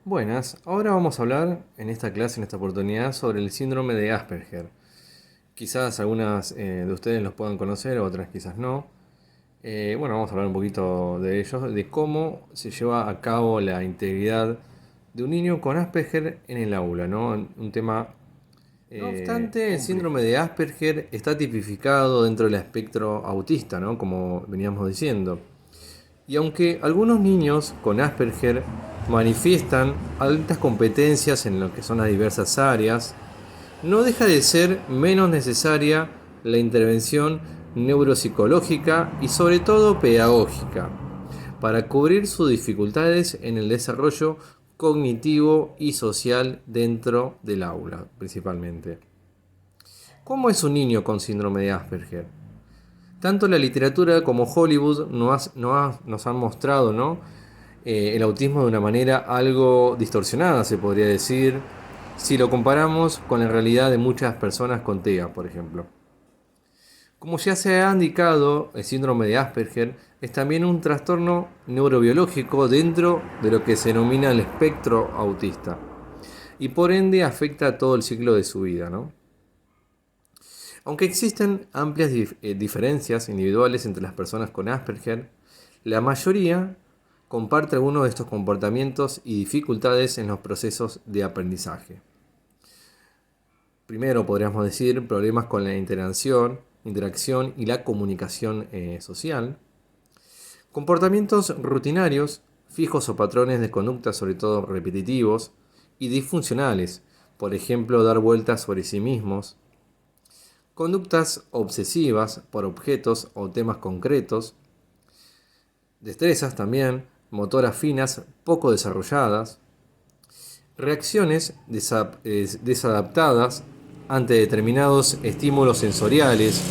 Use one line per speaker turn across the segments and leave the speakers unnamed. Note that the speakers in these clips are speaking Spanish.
Buenas, ahora vamos a hablar en esta clase, en esta oportunidad, sobre el síndrome de Asperger. Quizás algunas de ustedes los puedan conocer, otras quizás no. Bueno, vamos a hablar un poquito de ellos, de cómo se lleva a cabo la integridad de un niño con Asperger en el aula, ¿no? Un tema. No obstante, el
Complejo.
síndrome de Asperger está tipificado dentro del espectro autista, ¿no? Como veníamos diciendo. Y aunque algunos niños con Asperger manifiestan altas competencias en lo que son las diversas áreas, no deja de ser menos necesaria la intervención neuropsicológica y sobre todo pedagógica para cubrir sus dificultades en el desarrollo cognitivo y social dentro del aula, principalmente. ¿Cómo es un niño con síndrome de Asperger? Tanto la literatura como Hollywood nos han mostrado, ¿no? El autismo de una manera algo distorsionada, se podría decir, si lo comparamos con la realidad de muchas personas con TEA, por ejemplo. Como ya se ha indicado, el síndrome de Asperger es también un trastorno neurobiológico dentro de lo que se denomina el espectro autista y por ende afecta a todo el ciclo de su vida, ¿no? Aunque existen amplias diferencias individuales entre las personas con Asperger, la mayoría comparte algunos de estos comportamientos y dificultades en los procesos de aprendizaje. Primero podríamos decir problemas con la interacción y la comunicación social, comportamientos rutinarios, fijos o patrones de conducta sobre todo repetitivos y disfuncionales, por ejemplo dar vueltas sobre sí mismos, conductas obsesivas por objetos o temas concretos, destrezas también, motoras finas poco desarrolladas, reacciones desadaptadas ante determinados estímulos sensoriales,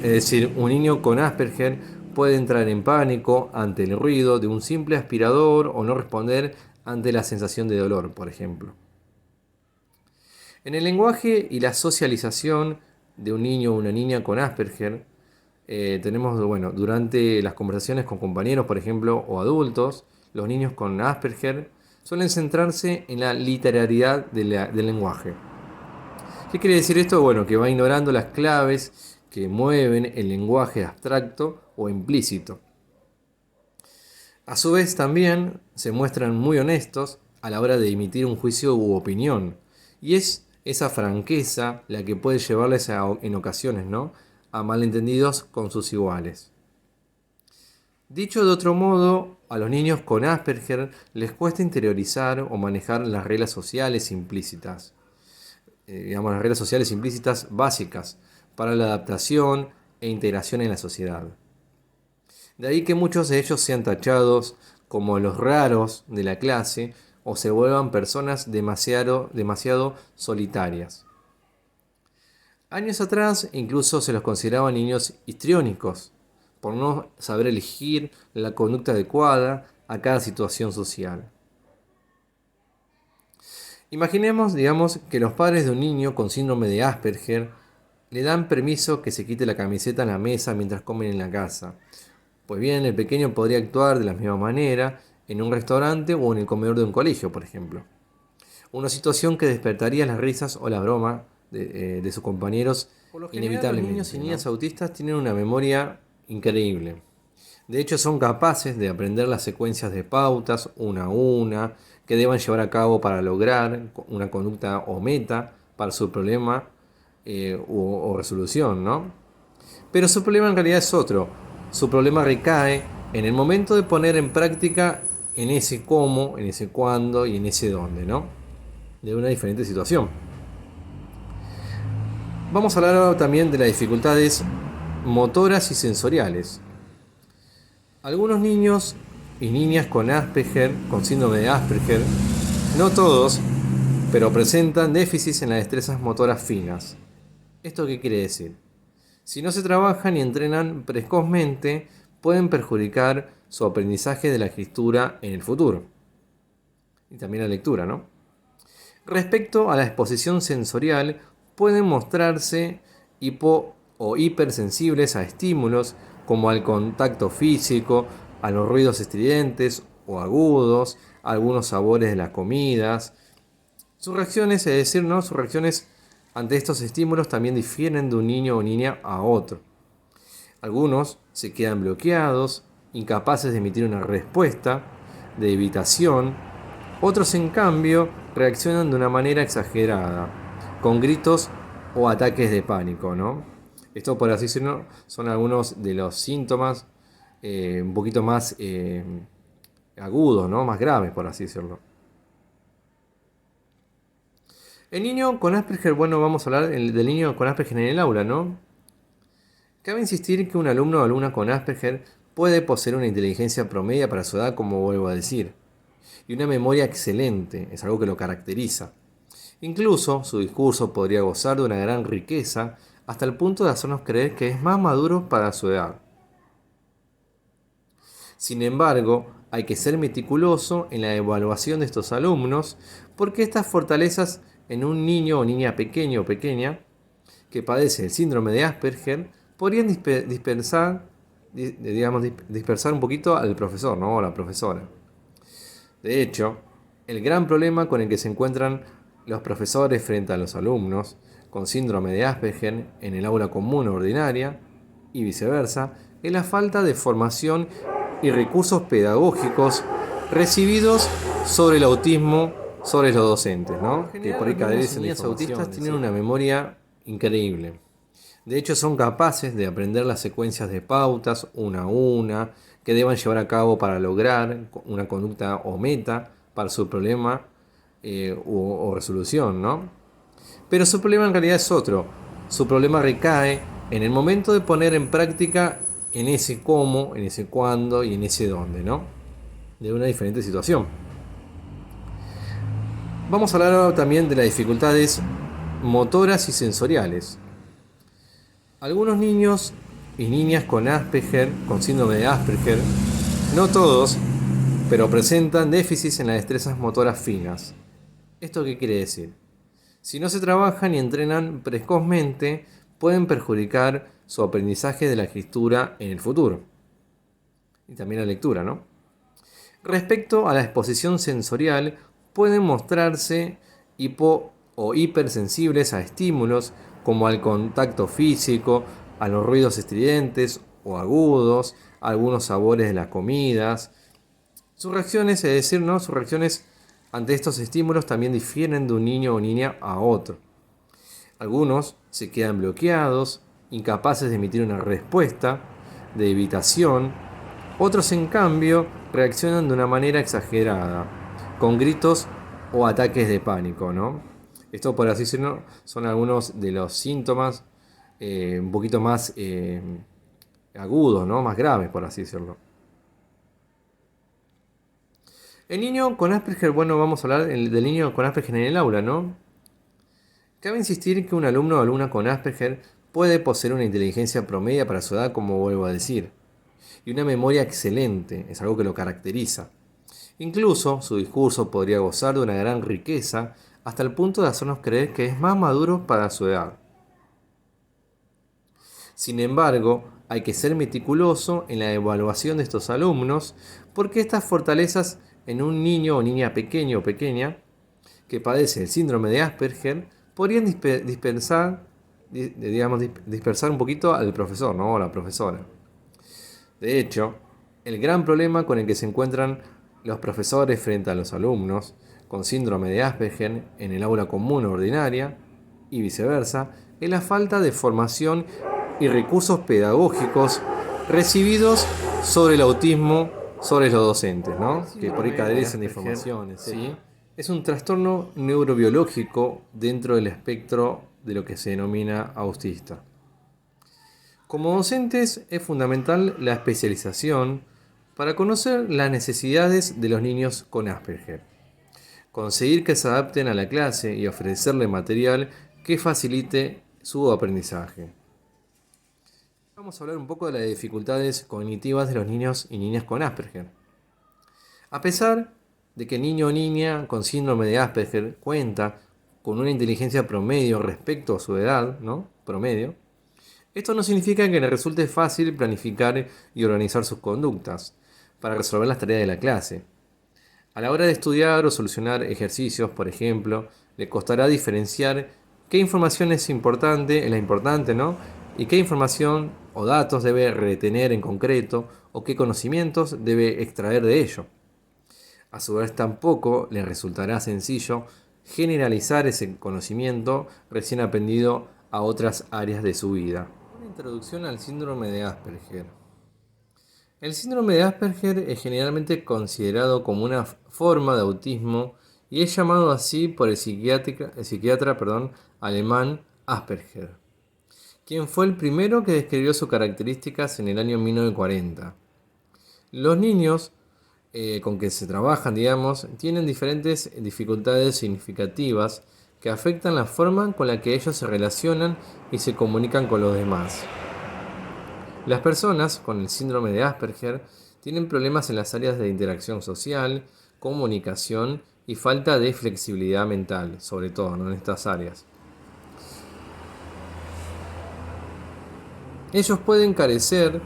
es decir, un niño con Asperger puede entrar en pánico ante el ruido de un simple aspirador o no responder ante la sensación de dolor, por ejemplo. En el lenguaje y la socialización de un niño o una niña con Asperger, tenemos, bueno, durante las conversaciones con compañeros, por ejemplo, o adultos, los niños con Asperger suelen centrarse en la literalidad del lenguaje. ¿Qué quiere decir esto? Bueno, que va ignorando las claves que mueven el lenguaje abstracto o implícito. A su vez también se muestran muy honestos a la hora de emitir un juicio u opinión. Y es esa franqueza la que puede llevarles en ocasiones, ¿no?, a malentendidos con sus iguales. Dicho de otro modo, a los niños con Asperger les cuesta interiorizar o manejar las reglas sociales implícitas, digamos las reglas sociales implícitas básicas para la adaptación e integración en la sociedad. De ahí que muchos de ellos sean tachados como los raros de la clase o se vuelvan personas demasiado solitarias. Años atrás incluso se los consideraba niños histriónicos, por no saber elegir la conducta adecuada a cada situación social. Imaginemos, digamos, que los padres de un niño con síndrome de Asperger le dan permiso que se quite la camiseta en la mesa mientras comen en la casa. Pues bien, el pequeño podría actuar de la misma manera en un restaurante o en el comedor de un colegio, por ejemplo. Una situación que despertaría las risas o la broma de sus compañeros. Por lo general, los niños y niñas autistas tienen una memoria increíble. De hecho, son capaces de aprender las secuencias de pautas una a una que deban llevar a cabo para lograr una conducta o meta para su problema o resolución, ¿no? Pero su problema en realidad es otro. Su problema recae en el momento de poner en práctica en ese cómo, en ese cuándo y en ese dónde, ¿no? De una diferente situación. Vamos a hablar ahora también de las dificultades motoras y sensoriales. Algunos niños y niñas con Asperger, con síndrome de Asperger, no todos, pero presentan déficits en las destrezas motoras finas. ¿Esto qué quiere decir? Si no se trabajan y entrenan precozmente, pueden perjudicar su aprendizaje de la escritura en el futuro. Y también la lectura, ¿no? Respecto a la exposición sensorial, pueden mostrarse hipo o hipersensibles a estímulos como al contacto físico, a los ruidos estridentes o agudos, algunos sabores de las comidas. Sus reacciones, es decir, ¿no? Sus reacciones ante estos estímulos también difieren de un niño o niña a otro. Algunos se quedan bloqueados, incapaces de emitir una respuesta, de evitación. Otros, en cambio, reaccionan de una manera exagerada, con gritos o ataques de pánico, ¿no? Esto, por así decirlo, son algunos de los síntomas un poquito más agudos, ¿no? Más graves, por así decirlo. El niño con Asperger, bueno, vamos a hablar del niño con Asperger en el aula, ¿no? Cabe insistir que un alumno o alumna con Asperger puede poseer una inteligencia promedia para su edad, como vuelvo a decir, y una memoria excelente, es algo que lo caracteriza. Incluso su discurso podría gozar de una gran riqueza hasta el punto de hacernos creer que es más maduro para su edad. Sin embargo, hay que ser meticuloso en la evaluación de estos alumnos porque estas fortalezas en un niño o niña pequeño o pequeña que padece el síndrome de Asperger podrían dispersar un poquito al profesor, ¿no? O a la profesora. De hecho, el gran problema con el que se encuentran los profesores frente a los alumnos con síndrome de Asperger en el aula común o ordinaria y viceversa es la falta de formación y recursos pedagógicos recibidos sobre el autismo sobre los docentes, ¿no? Que por ahí carecen de información. Los autistas tienen una memoria increíble. De hecho, son capaces de aprender las secuencias de pautas una a una que deban llevar a cabo para lograr una conducta o meta para su problema o resolución, ¿no? Pero su problema en realidad es otro. Su problema recae en el momento de poner en práctica en ese cómo, en ese cuándo y en ese dónde, ¿no? De una diferente situación. Vamos a hablar ahora también de las dificultades motoras y sensoriales. Algunos niños y niñas con Asperger, con síndrome de Asperger, no todos, pero presentan déficits en las destrezas motoras finas. ¿Esto qué quiere decir? Si no se trabajan y entrenan precozmente, pueden perjudicar su aprendizaje de la escritura en el futuro. Y también la lectura, ¿no? Respecto a la exposición sensorial, pueden mostrarse hipo o hipersensibles a estímulos como al contacto físico, a los ruidos estridentes o agudos, a algunos sabores de las comidas. Sus reacciones, es decir, ¿no? Sus reacciones ante estos estímulos también difieren de un niño o niña a otro. Algunos se quedan bloqueados, incapaces de emitir una respuesta, de evitación. Otros, en cambio, reaccionan de una manera exagerada, con gritos o ataques de pánico, ¿no? Esto, por así decirlo, son algunos de los síntomas un poquito más agudos, ¿no? Más graves, por así decirlo. El niño con Asperger, bueno, vamos a hablar del niño con Asperger en el aula, ¿no? Cabe insistir que un alumno o alumna con Asperger puede poseer una inteligencia promedia para su edad, como vuelvo a decir, y una memoria excelente, es algo que lo caracteriza. Incluso su discurso podría gozar de una gran riqueza hasta el punto de hacernos creer que es más maduro para su edad. Sin embargo, hay que ser meticuloso en la evaluación de estos alumnos porque estas fortalezas en un niño o niña pequeño o pequeña que padece el síndrome de Asperger podrían dispersar un poquito al profesor, ¿no? O a la profesora. De hecho, el gran problema con el que se encuentran los profesores frente a los alumnos con síndrome de Asperger en el aula común o ordinaria y viceversa es la falta de formación y recursos pedagógicos recibidos sobre el autismo sobre los docentes, ¿no? Que por ahí carecen de información, ¿sí? Es un trastorno neurobiológico dentro del espectro de lo que se denomina autista. Como docentes es fundamental la especialización para conocer las necesidades de los niños con Asperger, conseguir que se adapten a la clase y ofrecerle material que facilite su aprendizaje. Vamos a hablar un poco de las dificultades cognitivas de los niños y niñas con Asperger. A pesar de que el niño o niña con síndrome de Asperger cuenta con una inteligencia promedio respecto a su edad, ¿no? Promedio, esto no significa que le resulte fácil planificar y organizar sus conductas para resolver las tareas de la clase. A la hora de estudiar o solucionar ejercicios, por ejemplo, le costará diferenciar qué información es la importante, ¿no? Y qué información o datos debe retener en concreto o qué conocimientos debe extraer de ello. A su vez tampoco le resultará sencillo generalizar ese conocimiento recién aprendido a otras áreas de su vida. Una introducción al síndrome de Asperger. El síndrome de Asperger es generalmente considerado como una forma de autismo y es llamado así por el psiquiatra alemán Asperger, quien fue el primero que describió sus características en el año 1940. Los niños con que se trabajan, digamos, tienen diferentes dificultades significativas que afectan la forma con la que ellos se relacionan y se comunican con los demás. Las personas con el síndrome de Asperger tienen problemas en las áreas de interacción social, comunicación y falta de flexibilidad mental, sobre todo, ¿no?, en estas áreas. Ellos pueden carecer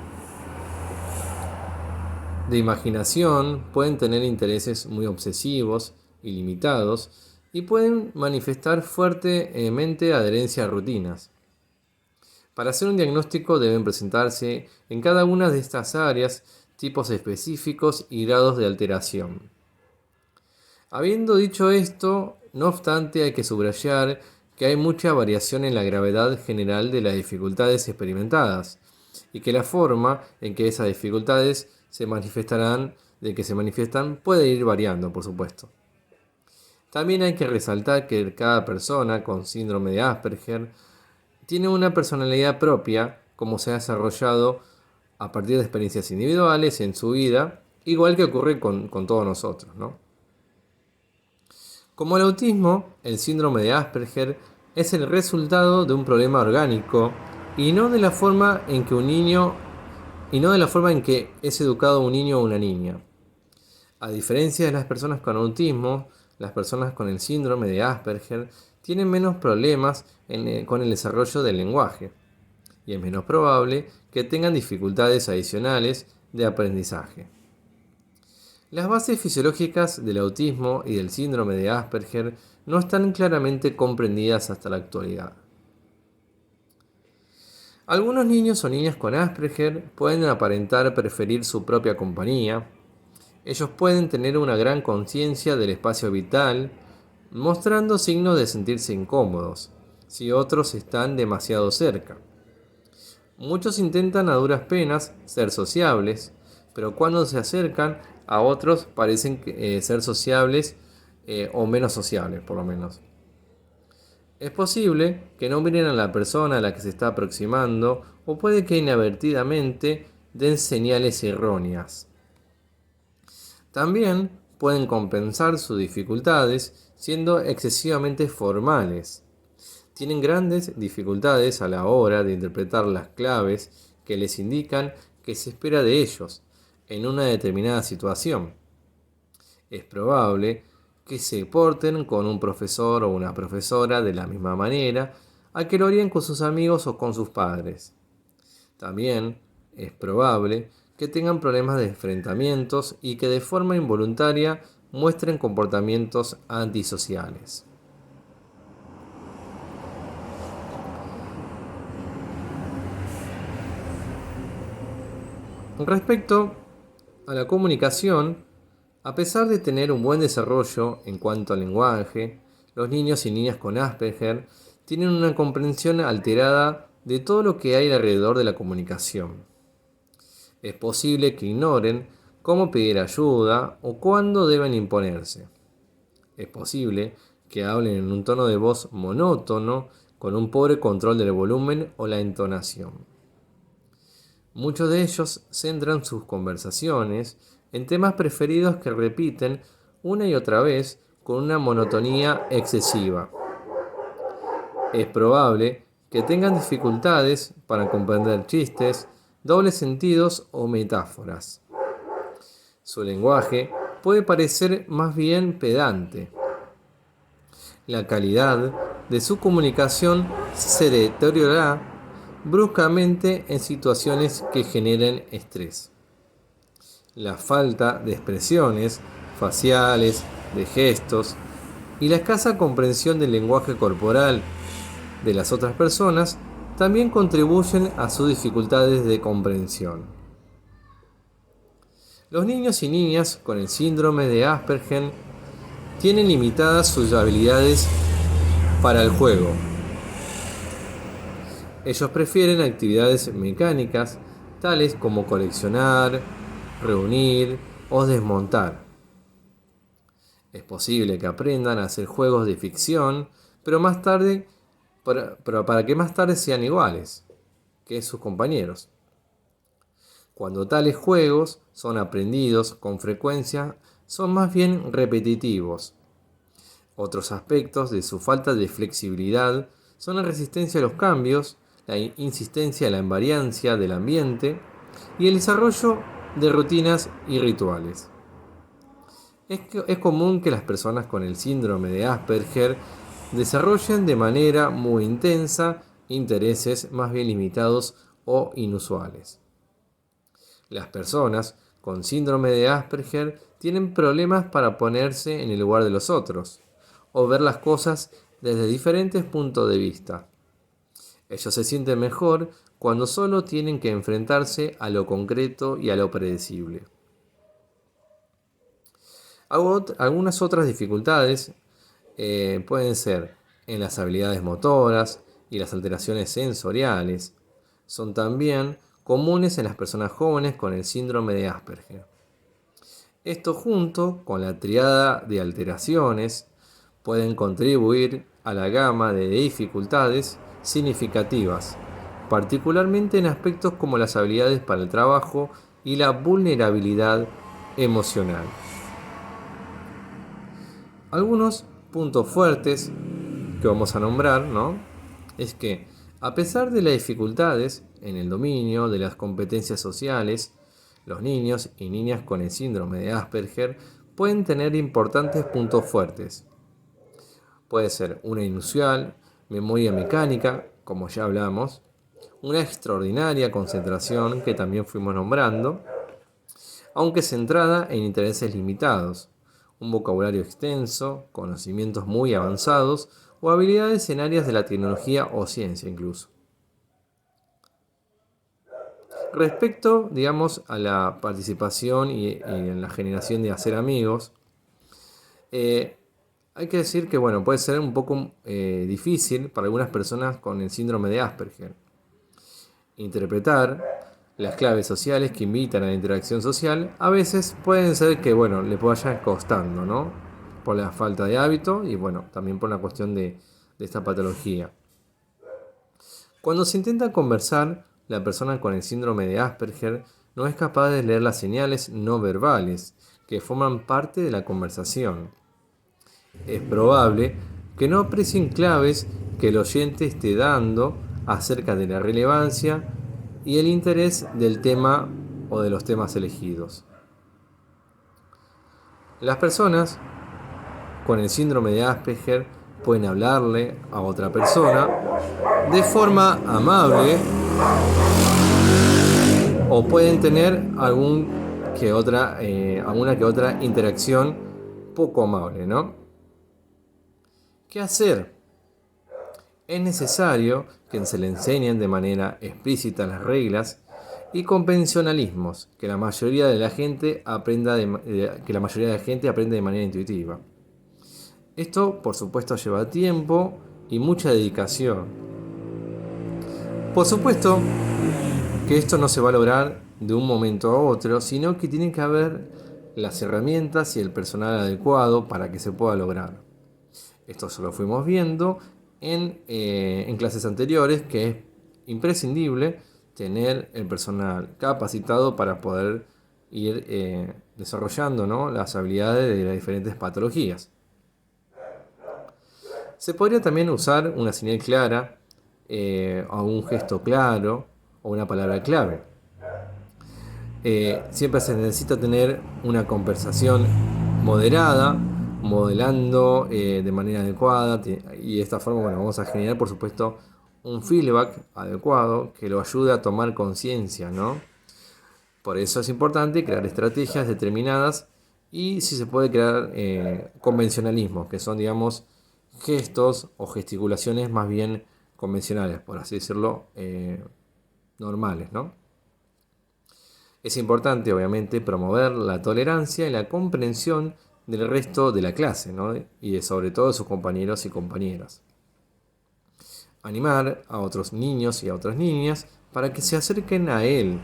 de imaginación, pueden tener intereses muy obsesivos y limitados y pueden manifestar fuertemente adherencia a rutinas. Para hacer un diagnóstico deben presentarse en cada una de estas áreas tipos específicos y grados de alteración. Habiendo dicho esto, no obstante, hay que subrayar que hay mucha variación en la gravedad general de las dificultades experimentadas y que la forma en que esas dificultades se manifiestan puede ir variando, por supuesto. También hay que resaltar que cada persona con síndrome de Asperger tiene una personalidad propia, como se ha desarrollado a partir de experiencias individuales en su vida, igual que ocurre con todos nosotros, ¿no? Como el autismo, el síndrome de Asperger es el resultado de un problema orgánico y no de la forma en que es educado un niño o una niña. A diferencia de las personas con autismo, las personas con el síndrome de Asperger tienen menos problemas con el desarrollo del lenguaje y es menos probable que tengan dificultades adicionales de aprendizaje. Las bases fisiológicas del autismo y del síndrome de Asperger no están claramente comprendidas hasta la actualidad. Algunos niños o niñas con Asperger pueden aparentar preferir su propia compañía. Ellos pueden tener una gran conciencia del espacio vital, mostrando signos de sentirse incómodos si otros están demasiado cerca. Muchos intentan a duras penas ser sociables, pero cuando se acercan a otros parecen ser sociables o menos sociables, por lo menos. Es posible que no miren a la persona a la que se está aproximando o puede que inadvertidamente den señales erróneas. También pueden compensar sus dificultades siendo excesivamente formales. Tienen grandes dificultades a la hora de interpretar las claves que les indican que se espera de ellos en una determinada situación. Es probable que se porten con un profesor o una profesora de la misma manera a que lo harían con sus amigos o con sus padres. También es probable que tengan problemas de enfrentamientos y que de forma involuntaria muestren comportamientos antisociales. Respecto a la comunicación, a pesar de tener un buen desarrollo en cuanto al lenguaje, los niños y niñas con Asperger tienen una comprensión alterada de todo lo que hay alrededor de la comunicación. Es posible que ignoren cómo pedir ayuda o cuándo deben imponerse. Es posible que hablen en un tono de voz monótono, con un pobre control del volumen o la entonación. Muchos de ellos centran sus conversaciones en temas preferidos que repiten una y otra vez con una monotonía excesiva. Es probable que tengan dificultades para comprender chistes, dobles sentidos o metáforas. Su lenguaje puede parecer más bien pedante. La calidad de su comunicación se deteriorará bruscamente en situaciones que generen estrés. La falta de expresiones faciales, de gestos y la escasa comprensión del lenguaje corporal de las otras personas también contribuyen a sus dificultades de comprensión. Los niños y niñas con el síndrome de Asperger tienen limitadas sus habilidades para el juego. Ellos prefieren actividades mecánicas, tales como coleccionar, reunir o desmontar. Es posible que aprendan a hacer juegos de ficción, pero para que más tarde sean iguales que sus compañeros. Cuando tales juegos son aprendidos con frecuencia, son más bien repetitivos. Otros aspectos de su falta de flexibilidad son la resistencia a los cambios, la insistencia a la invariancia del ambiente y el desarrollo de rutinas y rituales. Es común que las personas con el síndrome de Asperger desarrollen de manera muy intensa intereses más bien limitados o inusuales. Las personas con síndrome de Asperger tienen problemas para ponerse en el lugar de los otros o ver las cosas desde diferentes puntos de vista. Ellos se sienten mejor cuando solo tienen que enfrentarse a lo concreto y a lo predecible. Algunas otras dificultades pueden ser en las habilidades motoras y las alteraciones sensoriales. Son también comunes en las personas jóvenes con el síndrome de Asperger. Esto junto con la triada de alteraciones pueden contribuir a la gama de dificultades significativas, particularmente en aspectos como las habilidades para el trabajo y la vulnerabilidad emocional. Algunos puntos fuertes que vamos a nombrar, ¿no? Es que a pesar de las dificultades en el dominio de las competencias sociales, los niños y niñas con el síndrome de Asperger pueden tener importantes puntos fuertes. Puede ser una inusual memoria mecánica, como ya hablamos, una extraordinaria concentración, que también fuimos nombrando, aunque centrada en intereses limitados, un vocabulario extenso, conocimientos muy avanzados o habilidades en áreas de la tecnología o ciencia incluso. Respecto, digamos, a la participación y en la generación de hacer amigos, hay que decir que puede ser un poco difícil para algunas personas con el síndrome de Asperger. Interpretar las claves sociales que invitan a la interacción social a veces pueden ser que les vaya costando, ¿no? Por la falta de hábito y también por la cuestión de esta patología. Cuando se intenta conversar, la persona con el síndrome de Asperger no es capaz de leer las señales no verbales que forman parte de la conversación. Es probable que no aprecien claves que el oyente esté dando acerca de la relevancia y el interés del tema o de los temas elegidos. Las personas con el síndrome de Asperger pueden hablarle a otra persona de forma amable o pueden tener alguna que otra interacción poco amable, ¿no? ¿Qué hacer? Es necesario que se le enseñen de manera explícita las reglas y convencionalismos que la mayoría de la gente aprende de manera intuitiva. Esto, por supuesto, lleva tiempo y mucha dedicación. Por supuesto que esto no se va a lograr de un momento a otro, sino que tiene que haber las herramientas y el personal adecuado para que se pueda lograr. Esto se lo fuimos viendo en clases anteriores, que es imprescindible tener el personal capacitado para poder ir desarrollando, ¿no?, las habilidades de las diferentes patologías. Se podría también usar una señal clara o un gesto claro o una palabra clave. Siempre se necesita tener una conversación moderada, modelando de manera adecuada, y de esta forma vamos a generar, por supuesto, un feedback adecuado que lo ayude a tomar conciencia, ¿no? Por eso es importante crear estrategias determinadas y si se puede crear convencionalismos, que son, digamos, gestos o gesticulaciones más bien convencionales, por así decirlo, normales, ¿no? Es importante, obviamente, promover la tolerancia y la comprensión del resto de la clase, ¿no? Y sobre todo de sus compañeros y compañeras. Animar a otros niños y a otras niñas para que se acerquen a él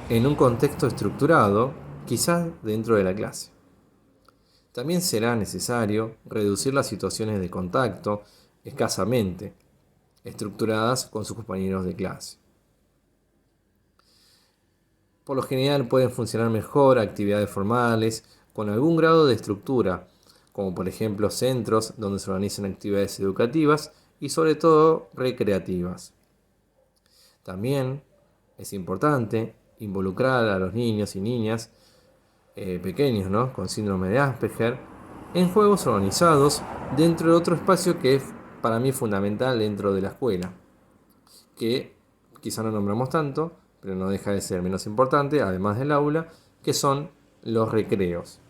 en un contexto estructurado, quizás dentro de la clase. También será necesario reducir las situaciones de contacto escasamente estructuradas con sus compañeros de clase. Por lo general pueden funcionar mejor actividades formales con algún grado de estructura, como por ejemplo centros donde se organizan actividades educativas y sobre todo recreativas. También es importante involucrar a los niños y niñas pequeños, ¿no?, con síndrome de Asperger en juegos organizados dentro de otro espacio que es para mí fundamental dentro de la escuela, que quizá no nombramos tanto, pero no deja de ser menos importante, además del aula, que son los recreos,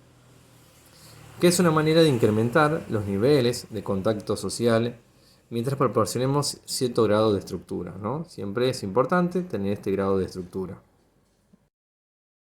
que es una manera de incrementar los niveles de contacto social mientras proporcionemos cierto grado de estructura, ¿no? Siempre es importante tener este grado de estructura.